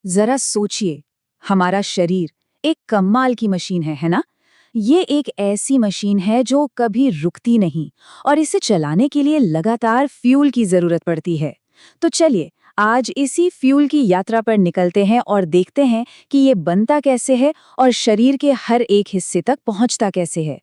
जरा सोचिए, हमारा शरीर एक कमाल की मशीन है ना? ये एक ऐसी मशीन है जो कभी रुकती नहीं और इसे चलाने के लिए लगातार फ्यूल की जरूरत पड़ती है। तो चलिए, आज इसी फ्यूल की यात्रा पर निकलते हैं और देखते हैं कि ये बनता कैसे है और शरीर के हर एक हिस्से तक पहुंचता कैसे है।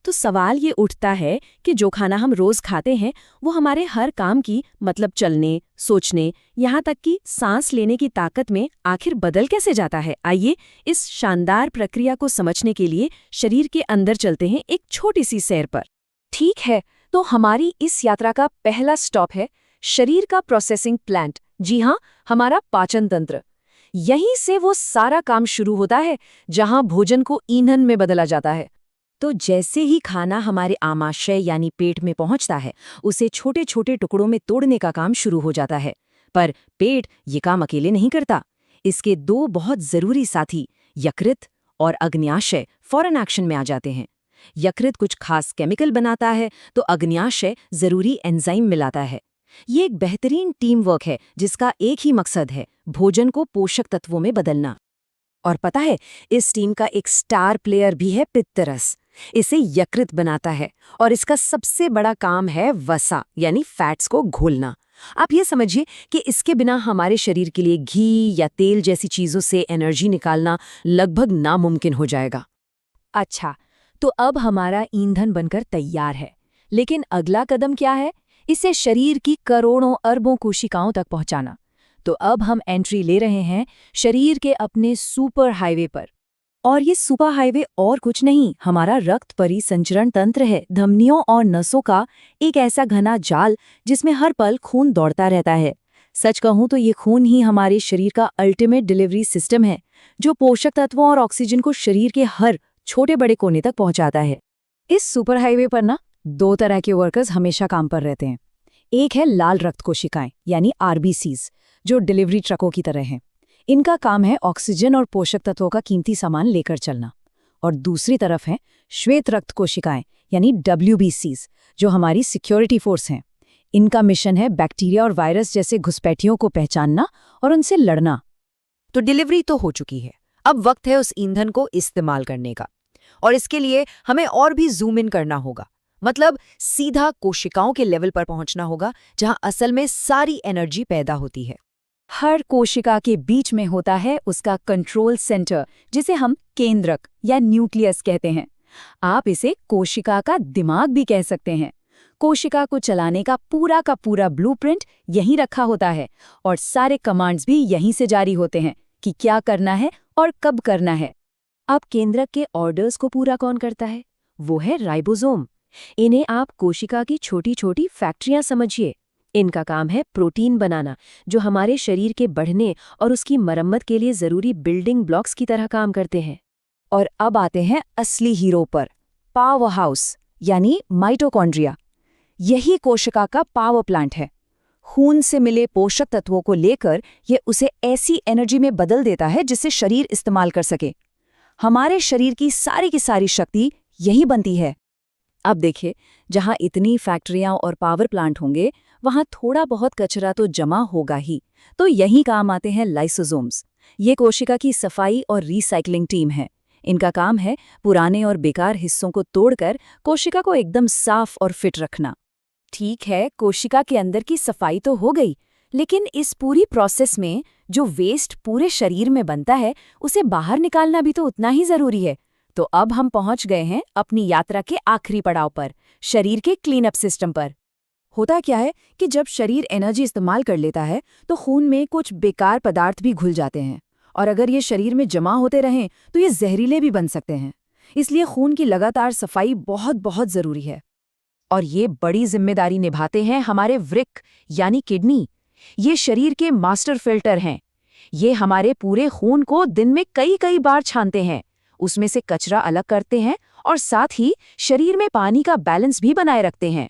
तो सवाल ये उठता है कि जो खाना हम रोज खाते हैं वो हमारे हर काम की मतलब चलने, सोचने, यहाँ तक कि सांस लेने की ताकत में आखिर बदल कैसे जाता है। आइए इस शानदार प्रक्रिया को समझने के लिए शरीर के अंदर चलते हैं एक छोटी सी सैर पर। ठीक है, तो हमारी इस यात्रा का पहला स्टॉप है शरीर का प्रोसेसिंग प्लांट। जी हाँ, हमारा पाचन तंत्र। यहीं से वो सारा काम शुरू होता है जहां भोजन को ईंधन में बदला जाता है। तो जैसे ही खाना हमारे आमाशय यानी पेट में पहुंचता है, उसे छोटे छोटे टुकड़ों में तोड़ने का काम शुरू हो जाता है। पर पेट ये काम अकेले नहीं करता। इसके दो बहुत जरूरी साथी यकृत और अग्न्याशय फौरन एक्शन में आ जाते हैं। यकृत कुछ खास केमिकल बनाता है तो अग्न्याशय जरूरी एंजाइम मिलाता है। ये एक बेहतरीन टीम वर्क है जिसका एक ही मकसद है, भोजन को पोषक तत्वों में बदलना। और पता है, इस टीम का एक स्टार प्लेयर भी है पित्तरस। इसे यकृत बनाता है और इसका सबसे बड़ा काम है वसा यानी फैट्स को घोलना। आप ये समझिए कि इसके बिना हमारे शरीर के लिए घी या तेल जैसी चीजों से एनर्जी निकालना लगभग नामुमकिन हो जाएगा। अच्छा, तो अब हमारा ईंधन बनकर तैयार है। लेकिन अगला कदम क्या है? इसे शरीर की करोड़ों अरबों कोशिकाओं तक पहुंचाना। तो अब हम एंट्री ले रहे हैं शरीर के अपने सुपर हाईवे पर। और ये सुपर हाईवे और कुछ नहीं, हमारा रक्त परिसंचरण तंत्र है। धमनियों और नसों का एक ऐसा घना जाल जिसमें हर पल खून दौड़ता रहता है। सच कहूं तो ये खून ही हमारे शरीर का अल्टीमेट डिलीवरी सिस्टम है, जो पोषक तत्वों और ऑक्सीजन को शरीर के हर छोटे बड़े कोने तक पहुंचाता है। इस सुपर हाईवे पर ना दो तरह के वर्कर्स हमेशा काम पर रहते हैं। एक है लाल रक्त कोशिकाएं यानी आरबीसीज, जो डिलीवरी ट्रकों की तरह हैं। इनका काम है ऑक्सीजन और पोषक तत्वों का कीमती सामान लेकर चलना। और दूसरी तरफ है श्वेत रक्त कोशिकाएं यानी डब्ल्यूबीसीज, जो हमारी सिक्योरिटी फोर्स हैं। इनका मिशन है बैक्टीरिया और वायरस जैसे घुसपैठियों को पहचानना और उनसे लड़ना। तो डिलीवरी तो हो चुकी है, अब वक्त है उस ईंधन को इस्तेमाल करने का। और इसके लिए हमें और भी जूम इन करना होगा, मतलब सीधा कोशिकाओं के लेवल पर पहुंचना होगा जहां असल में सारी एनर्जी पैदा होती है। हर कोशिका के बीच में होता है उसका कंट्रोल सेंटर, जिसे हम केंद्रक या न्यूक्लियस कहते हैं। आप इसे कोशिका का दिमाग भी कह सकते हैं। कोशिका को चलाने का पूरा ब्लूप्रिंट यहीं रखा होता है और सारे कमांड्स भी यहीं से जारी होते हैं कि क्या करना है और कब करना है। अब केंद्रक के ऑर्डर्स को पूरा कौन करता है? वो है राइबोसोम। इन्हें आप कोशिका की छोटी छोटी फैक्ट्रियां समझिए। इनका काम है प्रोटीन बनाना, जो हमारे शरीर के बढ़ने और उसकी मरम्मत के लिए जरूरी बिल्डिंग ब्लॉक्स की तरह काम करते हैं। और अब आते हैं असली हीरो पर, पावर हाउस यानी माइटोकॉन्ड्रिया। यही कोशिका का पावर प्लांट है। खून से मिले पोषक तत्वों को लेकर ये उसे ऐसी एनर्जी में बदल देता है जिसे शरीर इस्तेमाल कर सके। हमारे शरीर की सारी शक्ति यही बनती है। अब देखिए, जहां इतनी फैक्ट्रियां और पावर प्लांट होंगे, वहां थोड़ा बहुत कचरा तो जमा होगा ही। तो यही काम आते हैं लाइसोसोम्स। ये कोशिका की सफाई और रीसाइक्लिंग टीम है। इनका काम है पुराने और बेकार हिस्सों को तोड़कर कोशिका को एकदम साफ और फिट रखना। ठीक है, कोशिका के अंदर की सफाई तो हो गई, लेकिन इस पूरी प्रोसेस में जो वेस्ट पूरे शरीर में बनता है, उसे बाहर निकालना भी तो उतना ही जरूरी है। तो अब हम पहुंच गए हैं अपनी यात्रा के आखिरी पड़ाव पर, शरीर के क्लीनअप सिस्टम पर। होता क्या है कि जब शरीर एनर्जी इस्तेमाल कर लेता है तो खून में कुछ बेकार पदार्थ भी घुल जाते हैं, और अगर ये शरीर में जमा होते रहें तो ये जहरीले भी बन सकते हैं। इसलिए खून की लगातार सफाई बहुत बहुत जरूरी है। और ये बड़ी जिम्मेदारी निभाते हैं हमारे वृक्क यानी किडनी। ये शरीर के मास्टर फिल्टर हैं। ये हमारे पूरे खून को दिन में कई कई बार छानते हैं, उसमें से कचरा अलग करते हैं और साथ ही शरीर में पानी का बैलेंस भी बनाए रखते हैं।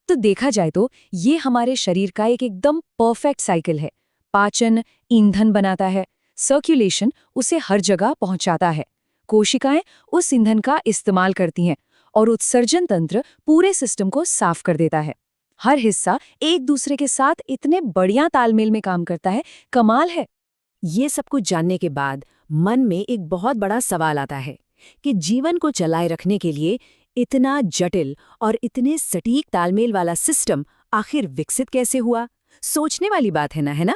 तो देखा जाए तो ये हमारे शरीर का एक एकदम परफेक्ट साइकिल है। पाचन ईंधन बनाता है, सर्कुलेशन उसे हर जगह पहुंचाता है, कोशिकाएं उस ईंधन का इस्तेमाल करती हैं और उत्सर्जन तंत्र पूरे सिस्टम को साफ कर देता है। हर हिस्सा एक दूसरे के साथ इतने बढ़िया तालमेल में काम करता है, कमाल है। ये सब कुछ जानने के बाद मन में एक बहुत बड़ा सवाल आता है कि जीवन को चलाए रखने के लिए इतना जटिल और इतने सटीक तालमेल वाला सिस्टम आखिर विकसित कैसे हुआ। सोचने वाली बात है ना, है ना?